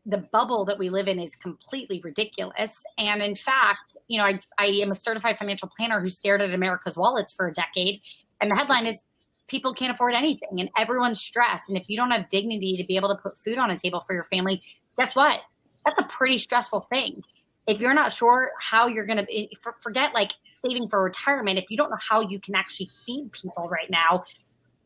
the bubble that we live in is completely ridiculous. And in fact, I am a certified financial planner who stared at America's wallets for a decade. And the headline is people can't afford anything and everyone's stressed. And if you don't have dignity to be able to put food on a table for your family, guess what? That's a pretty stressful thing. If you're not sure how you're going to forget like saving for retirement, if you don't know how you can actually feed people right now,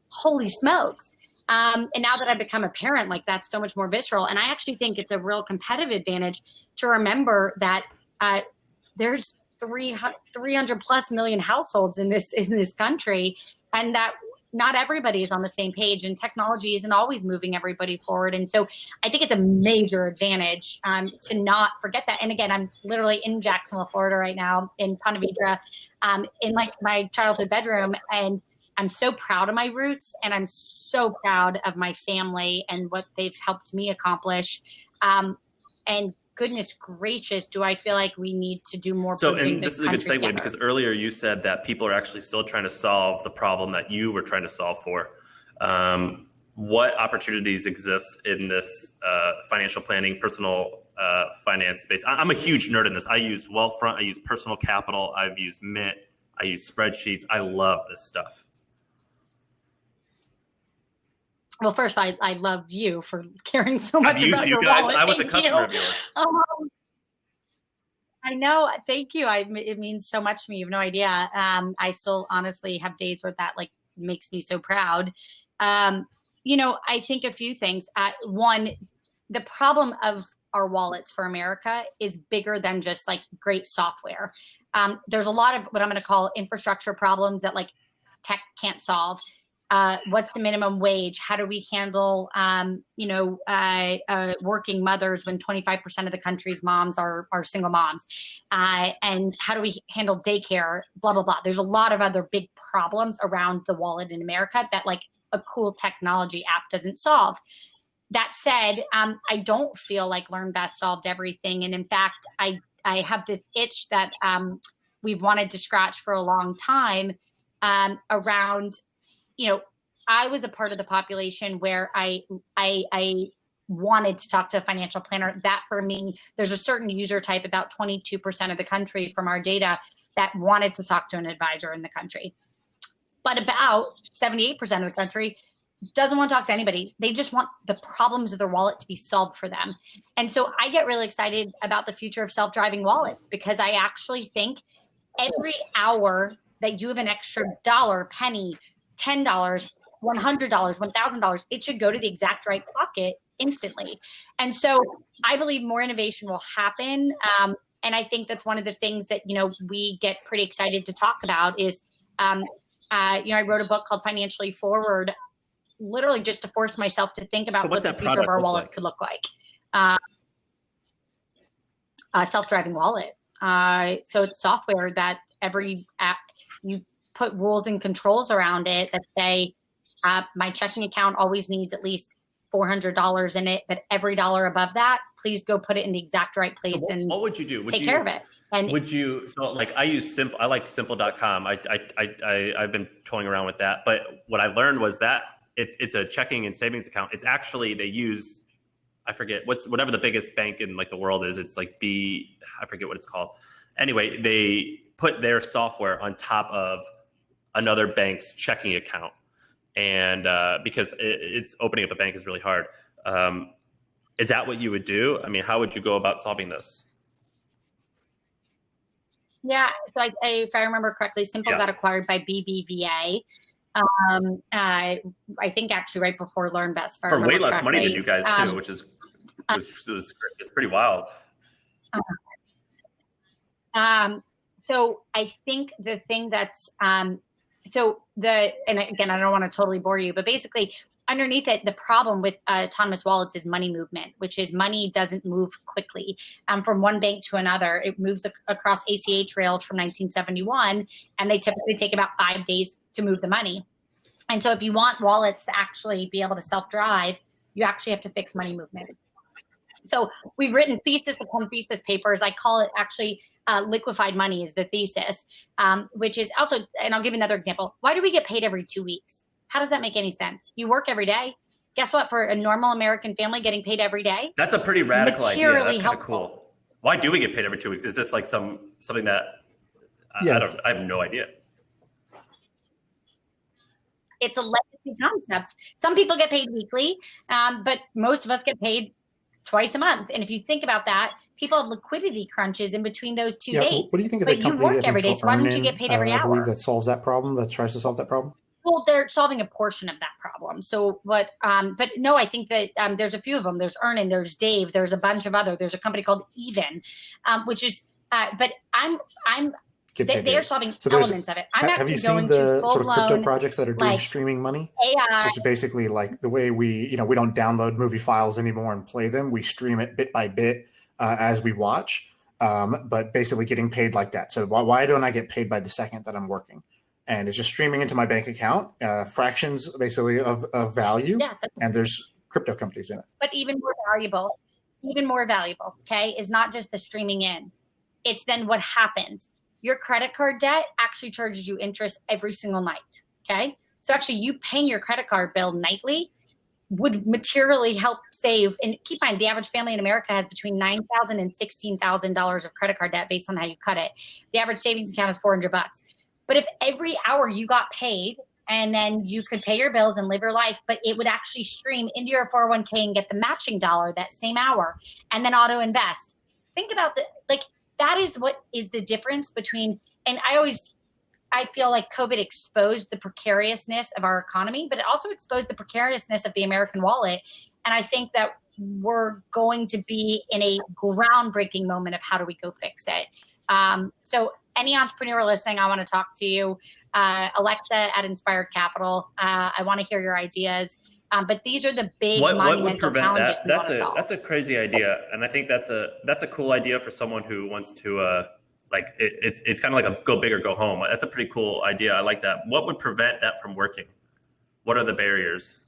holy smokes. And now that I've become a parent, like that's so much more visceral. And I actually think it's a real competitive advantage to remember that there's 300 plus million households in this country, and that not everybody is on the same page, and technology isn't always moving everybody forward. And so I think it's a major advantage to not forget that. And again, I'm literally in Jacksonville, Florida right now, in Ponte Vedra, in like my childhood bedroom. And I'm so proud of my roots, and I'm so proud of my family and what they've helped me accomplish. And goodness gracious, do I feel like we need to do more. So, and this is a good segue together. Because earlier you said that people are actually still trying to solve the problem that you were trying to solve for. What opportunities exist in this financial planning, personal finance space? I'm a huge nerd in this. I use Wealthfront, I use Personal Capital, I've used Mint, I use spreadsheets. I love this stuff. Well, first, I love you for caring so much about your guys, wallet. I was a customer of yours. I know. Thank you. It means so much to me. You have no idea. I still honestly have days where that like makes me so proud. I think a few things. One, the problem of our wallets for America is bigger than just like great software. There's a lot of what I'm going to call infrastructure problems that like tech can't solve. what's the minimum wage? How do we handle, working mothers when 25% of the country's moms are single moms? And how do we handle daycare? Blah, blah, blah. There's a lot of other big problems around the wallet in America that like a cool technology app doesn't solve. That said, I don't feel like LearnVest solved everything. And in fact, I have this itch that we've wanted to scratch for a long time around, I was a part of the population where I wanted to talk to a financial planner. That for me, there's a certain user type, about 22% of the country from our data, that wanted to talk to an advisor in the country. But about 78% of the country doesn't want to talk to anybody. They just want the problems of their wallet to be solved for them. And so I get really excited about the future of self-driving wallets, because I actually think every hour that you have an extra dollar, penny, $10, $100, $1,000, it should go to the exact right pocket instantly. And so I believe more innovation will happen. And I think that's one of the things that, we get pretty excited to talk about is, I wrote a book called Financially Forward, literally just to force myself to think about what the future of our wallets could look like. A self-driving wallet. So it's software that every app, you put rules and controls around it that say, my checking account always needs at least $400 in it, but every dollar above that, please go put it in the exact right place. So what would you do? Take care of it. And I use Simple. I like simple.com. I've been toying around with that, but what I learned was that it's a checking and savings account. It's actually, they use, I forget whatever the biggest bank in like the world is. It's like I forget what it's called. Anyway, they put their software on top of another bank's checking account. And because it's opening up a bank is really hard. Is that what you would do? I mean, how would you go about solving this? Yeah, so if I remember correctly, Simple got acquired by BBVA. I think actually right before LearnVest. For way less money than you guys too, which is it's pretty wild. So I think the thing that's and again, I don't want to totally bore you, but basically underneath it, the problem with autonomous wallets is money movement, which is money doesn't move quickly from one bank to another. It moves across ACH rails from 1971, and they typically take about 5 days to move the money. And so if you want wallets to actually be able to self-drive, you actually have to fix money movement. So we've written thesis upon thesis papers. I call it actually liquefied money is the thesis, which is also, and I'll give another example. Why do we get paid every 2 weeks? How does that make any sense? You work every day. Guess what? For a normal American family, getting paid every day. That's a pretty radical idea. That's kind of cool. Why do we get paid every 2 weeks? Is this like something that I have no idea. It's a legacy concept. Some people get paid weekly, but most of us get paid twice a month. And if you think about that, people have liquidity crunches in between those two dates. What do you think of that company? But you work every day, so why don't you get paid every hour? I believe that solves that problem, that tries to solve that problem. Well, they're solving a portion of that problem. So but no, I think that there's a few of them. There's Earnin, there's Dave, there's a bunch of there's a company called Even, which is, but they are solving elements of it. I'm actually going to full-blown, have you seen the sort of crypto projects that are doing streaming money? AI. Which is basically like the way we don't download movie files anymore and play them. We stream it bit by bit as we watch, but basically getting paid like that. So why don't I get paid by the second that I'm working? And it's just streaming into my bank account, fractions basically of value. Yeah, and there's crypto companies in it. But even more valuable, okay, is not just the streaming in. It's then what happens. Your credit card debt actually charges you interest every single night, okay? So actually you paying your credit card bill nightly would materially help save. And keep in mind, the average family in America has between $9,000 and $16,000 of credit card debt based on how you cut it. The average savings account is $400. But if every hour you got paid and then you could pay your bills and live your life, but it would actually stream into your 401k and get the matching dollar that same hour and then auto invest. Think about that is what is the difference between, and I feel like COVID exposed the precariousness of our economy, but it also exposed the precariousness of the American wallet. And I think that we're going to be in a groundbreaking moment of how do we go fix it. So any entrepreneur listening, I want to talk to you. Alexa at Inspired Capital. I want to hear your ideas. But these are the big monumental challenges we want to solve. That's a crazy idea, and I think that's a cool idea for someone who wants to it's kind of like a go big or go home. That's a pretty cool idea. I like that. What would prevent that from working? What are the barriers?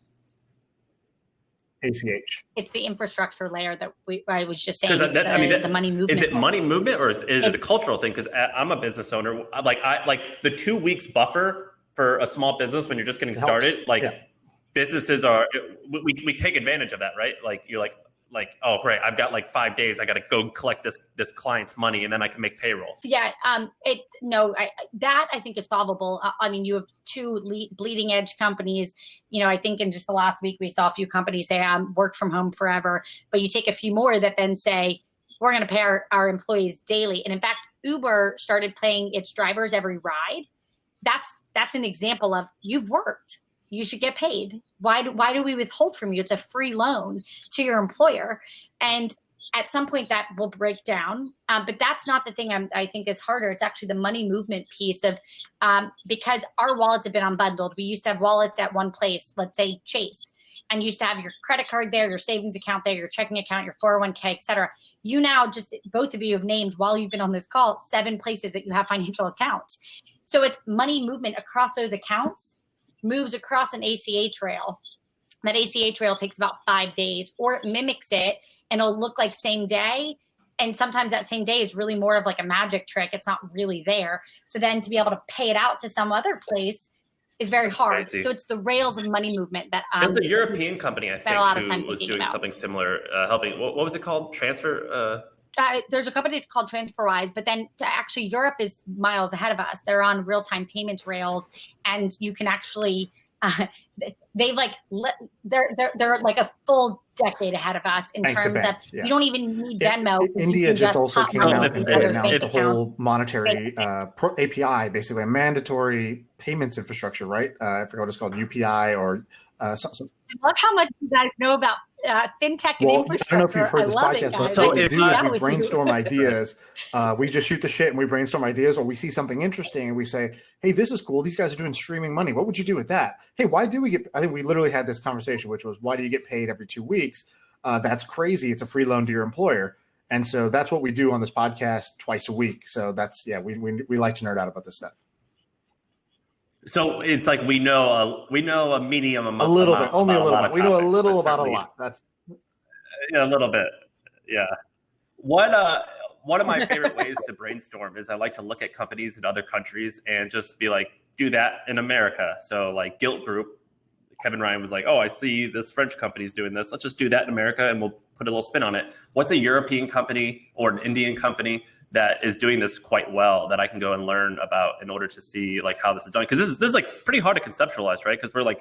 ACH. It's the infrastructure layer that I was just saying. The money movement. Is it money movement or is it a cultural thing? Because I'm a business owner. Like the 2 weeks buffer for a small business when you're just getting started. Businesses we take advantage of that, right? Like you're like, oh, right, I've got like 5 days. I got to go collect this client's money and then I can make payroll. Yeah. That I think is solvable. I mean, you have two bleeding edge companies. I think in just the last week, we saw a few companies say, work from home forever, but you take a few more that then say, we're going to pay our employees daily. And in fact, Uber started paying its drivers every ride. That's an example of you've worked. You should get paid. Why do we withhold from you? It's a free loan to your employer. And at some point that will break down. But that's not the thing I think is harder. It's actually the money movement piece of, because our wallets have been unbundled. We used to have wallets at one place, let's say Chase, and you used to have your credit card there, your savings account there, your checking account, your 401k, et cetera. You now both of you have named while you've been on this call, 7 places that you have financial accounts. So it's money movement across those accounts moves across an ACH rail. That ACH rail takes about 5 days, or it mimics it and it'll look like same day. And sometimes that same day is really more of like a magic trick. It's not really there. So then to be able to pay it out to some other place is very hard. So it's the rails of money movement that there's a European company, I think, who was doing something similar, helping. What was it called? Transfer? There's a company called TransferWise, but then actually Europe is miles ahead of us. They're on real-time payments rails, and you can actually they're like a full decade ahead of us in terms of you don't even need Venmo. India just also came out and they announced a whole monetary API, basically a mandatory payments infrastructure, right? I forgot what it's called, UPI or something. I love how much you guys know about fintech and infrastructure. I don't know if you've heard this podcast, but what we do is we brainstorm ideas. We just shoot the shit and we brainstorm ideas, or we see something interesting and we say, hey, this is cool. These guys are doing streaming money. What would you do with that? Hey, why do we I think we literally had this conversation, which was, why do you get paid every 2 weeks? That's crazy. It's a free loan to your employer. And so that's what we do on this podcast twice a week. So that's, we like to nerd out about this stuff. So it's like we know a medium amount. A little bit, only a little bit. We know a little about a lot. That's a little bit. Yeah. One of my favorite ways to brainstorm is I like to look at companies in other countries and just be like, do that in America. So like Gilt Group, Kevin Ryan was like, oh, I see this French company's doing this. Let's just do that in America and we'll put a little spin on it. What's a European company or an Indian company that is doing this quite well that I can go and learn about in order to see like how this is done? Because this is like pretty hard to conceptualize, right? Because we're like,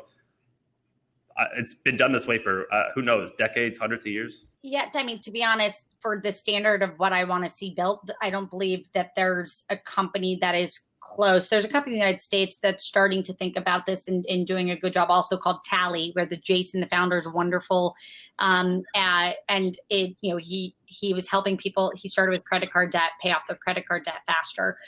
it's been done this way for who knows, decades, hundreds of years. Yeah, I mean, to be honest, for the standard of what I want to see built, I don't believe that there's a company that is close. There's a company in the United States that's starting to think about this and doing a good job, also called Tally, where Jason, the founder, is wonderful. And it, he was helping people. He started with credit card debt, pay off their credit card debt faster,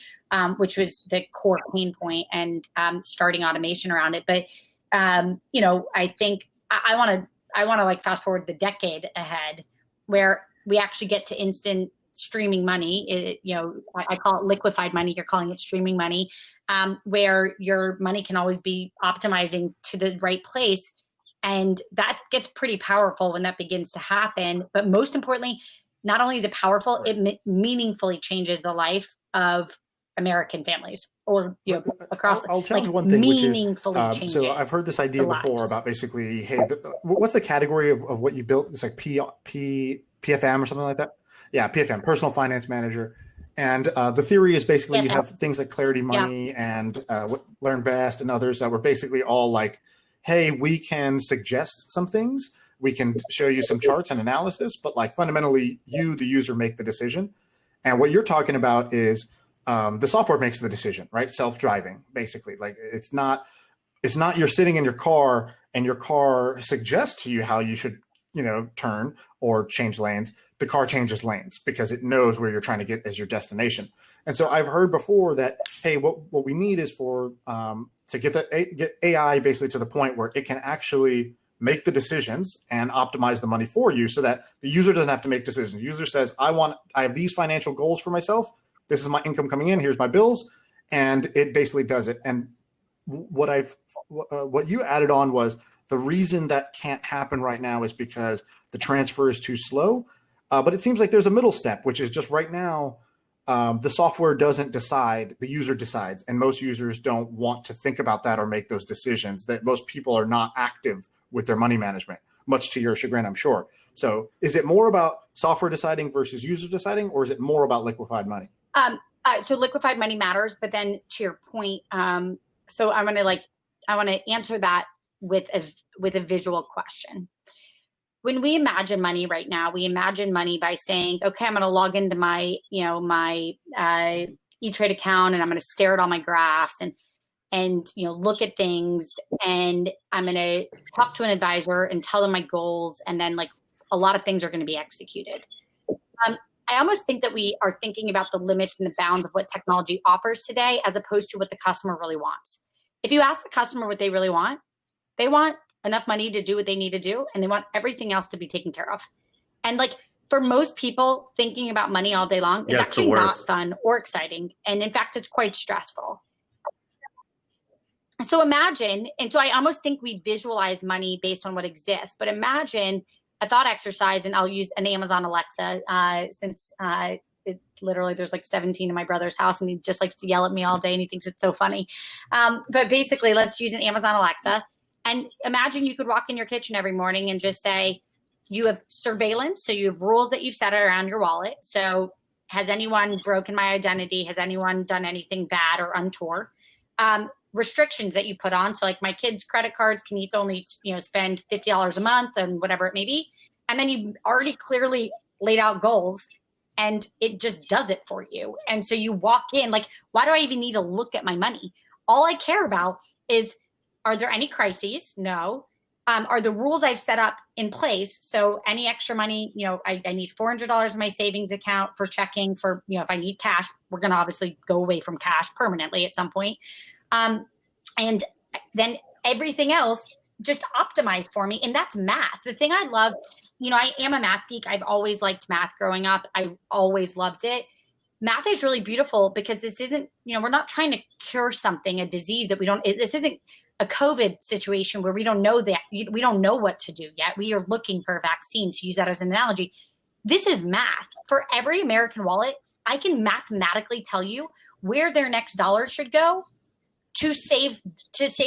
which was the core pain point, and starting automation around it. But I think I want to like fast forward the decade ahead where we actually get to instant streaming money. I call it liquefied money. You're calling it streaming money, where your money can always be optimizing to the right place. And that gets pretty powerful when that begins to happen. But most importantly, not only is it powerful, it meaningfully changes the life of American families, or across. I'll challenge one thing, meaningfully which is, changes. So I've heard this idea before about basically, hey, what's the category of what you built? It's like PFM or something like that. Yeah, PFM, Personal Finance Manager. And the theory is basically you have things like Clarity Money and LearnVest and others that were basically all like, hey, we can suggest some things. We can show you some charts and analysis, but like fundamentally you, the user, make the decision. And what you're talking about is the software makes the decision, right? Self-driving, basically. Like it's not you're sitting in your car and your car suggests to you how you should, turn or change lanes. The car changes lanes because it knows where you're trying to get as your destination. And so I've heard before that, hey, what we need is for to get AI basically to the point where it can actually make the decisions and optimize the money for you, so that the user doesn't have to make decisions. The user says, I have these financial goals for myself. This is my income coming in. Here's my bills. And it basically does it. And what you added on was the reason that can't happen right now is because the transfer is too slow. But it seems like there's a middle step, which is just right now, the software doesn't decide, the user decides. And most users don't want to think about that or make those decisions. That most people are not active with their money management, much to your chagrin, I'm sure. So is it more about software deciding versus user deciding, or is it more about liquefied money? So liquefied money matters, but then to your point, so I want to answer that with a visual question. When we imagine money right now, we imagine money by saying, okay, I'm going to log into my E-Trade account, and I'm going to stare at all my graphs and look at things, and I'm going to talk to an advisor and tell them my goals, and then like a lot of things are going to be executed. I almost think that we are thinking about the limits and the bounds of what technology offers today, as opposed to what the customer really wants. If you ask the customer what they really want, they want enough money to do what they need to do, and they want everything else to be taken care of. And like for most people, thinking about money all day long is actually not fun or exciting. And in fact, it's quite stressful. So imagine, and so I almost think we visualize money based on what exists, but imagine a thought exercise, and I'll use an Amazon Alexa since literally there's like 17 in my brother's house, and he just likes to yell at me all day and he thinks it's so funny. But basically, let's use an Amazon Alexa, and imagine you could walk in your kitchen every morning and just say, you have surveillance. So you have rules that you've set around your wallet. So has anyone broken my identity? Has anyone done anything bad or untoward? Restrictions that you put on. So like my kids' credit cards can only spend $50 a month and whatever it may be. And then you already clearly laid out goals, and it just does it for you. And so you walk in like, why do I even need to look at my money? All I care about is, are there any crises? No. Are the rules I've set up in place? So any extra money, I need $400 in my savings account for checking for, if I need cash, we're going to obviously go away from cash permanently at some point. And then everything else just optimized for me. And that's math. The thing I love, I am a math geek. I've always liked math growing up. I always loved it. Math is really beautiful because this isn't, we're not trying to cure something, a disease that this isn't a COVID situation where we don't know that, we don't know what to do yet. We are looking for a vaccine, to use that as an analogy. This is math. For every American wallet, I can mathematically tell you where their next dollar should go to save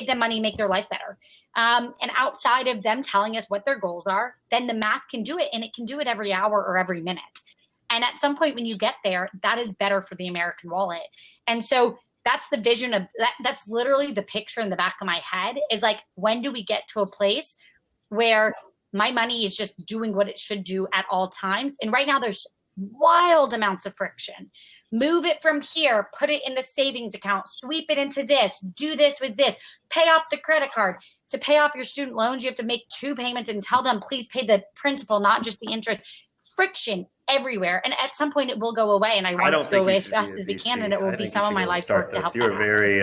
them money, make their life better. And outside of them telling us what their goals are, then the math can do it, and it can do it every hour or every minute. And at some point when you get there, that is better for the American wallet. And so that's the vision of that. That's literally the picture in the back of my head, is like, when do we get to a place where my money is just doing what it should do at all times? And right now there's wild amounts of friction. Move it from here, put it in the savings account, sweep it into this, do this with this, pay off the credit card. To pay off your student loans, you have to make 2 payments and tell them, please pay the principal, not just the interest. Friction everywhere. And at some point it will go away, and I want it to go away as fast as we can, and it will be some of my life work to help. You're very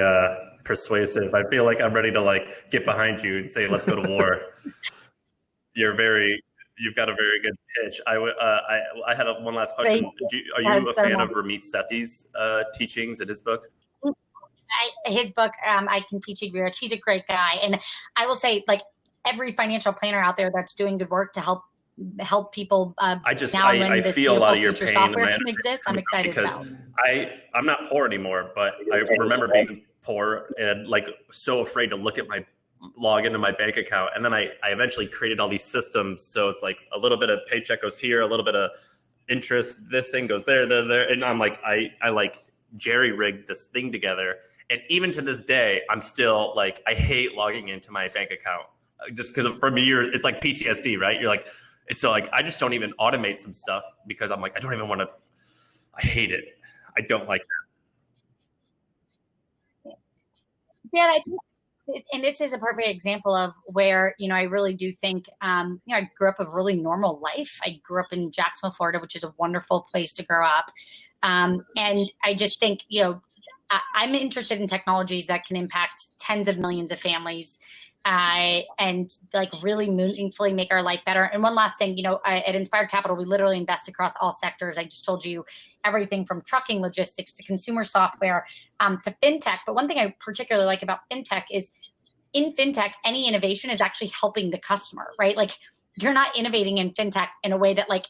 persuasive. I feel like I'm ready to get behind you and say, let's go to war. You've got a very good pitch. I had one last question. Are you a fan of Ramit Sethi's teachings in his book? His book, I Can Teach You Rich. He's a great guy. And I will say, like, every financial planner out there that's doing good work to help people I feel a lot of your pain software can exist. I'm excited because about. I'm not poor anymore, but I remember being poor and so afraid to log into my bank account. And then I eventually created all these systems. So it's like a little bit of paycheck goes here, a little bit of interest, this thing goes there. And I'm like, I jerry rigged this thing together. And even to this day, I'm still I hate logging into my bank account just because for me, it's like PTSD, right? You're like, it's so I just don't even automate some stuff because I'm like, I don't even want to, I hate it. I don't like that. Yeah, I think, and this is a perfect example of where, I really do think, I grew up a really normal life. I grew up in Jacksonville, Florida, which is a wonderful place to grow up. And I just think, I'm interested in technologies that can impact tens of millions of families and like really meaningfully make our life better. And one last thing, at Inspired Capital, we literally invest across all sectors. I just told you everything from trucking logistics to consumer software to fintech. But one thing I particularly like about fintech is in fintech, any innovation is actually helping the customer, right? Like you're not innovating in fintech in a way that like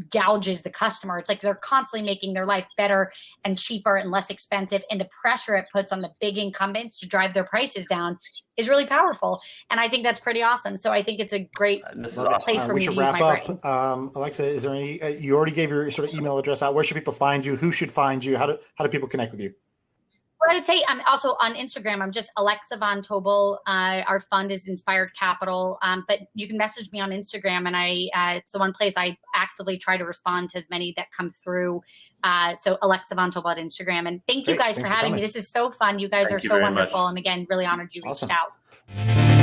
gouges the customer. It's like they're constantly making their life better and cheaper and less expensive. And the pressure it puts on the big incumbents to drive their prices down is really powerful. And I think that's pretty awesome. So I think it's a great place for me to use my brain. Alexa, is there any, you already gave your sort of email address out. Where should people find you? Who should find you? How do people connect with you? Well, I would say I'm also on Instagram. I'm just Alexa Von Tobel. Our fund is Inspired Capital, but you can message me on Instagram, and it's the one place I actively try to respond to as many that come through. So Alexa Von Tobel at Instagram. And thank you guys for having me. This is so fun. You guys are so wonderful. And again, really honored you reached out.